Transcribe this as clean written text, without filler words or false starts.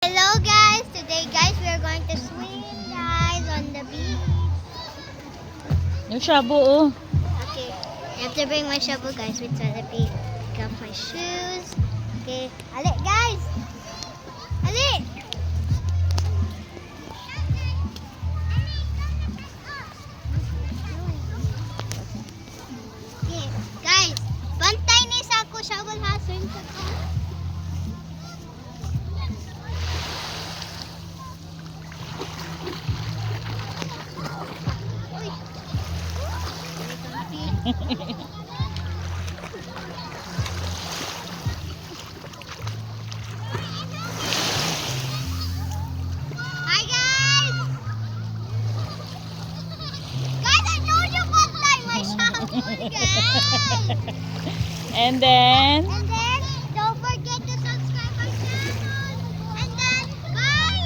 Hello guys! Today guys, we are going to swim guys on the beach. Yung shabu, oh. Okay, I have to bring my shovel guys with Pick up my shoes. Okay, alik guys! Alik! Okay, guys, bantay ni sa ako shovel ha, swim sa ko. Hi guys! Guys, I told you bantay my shovel guys! And then, And then, don't forget to subscribe our channel. And then, bye!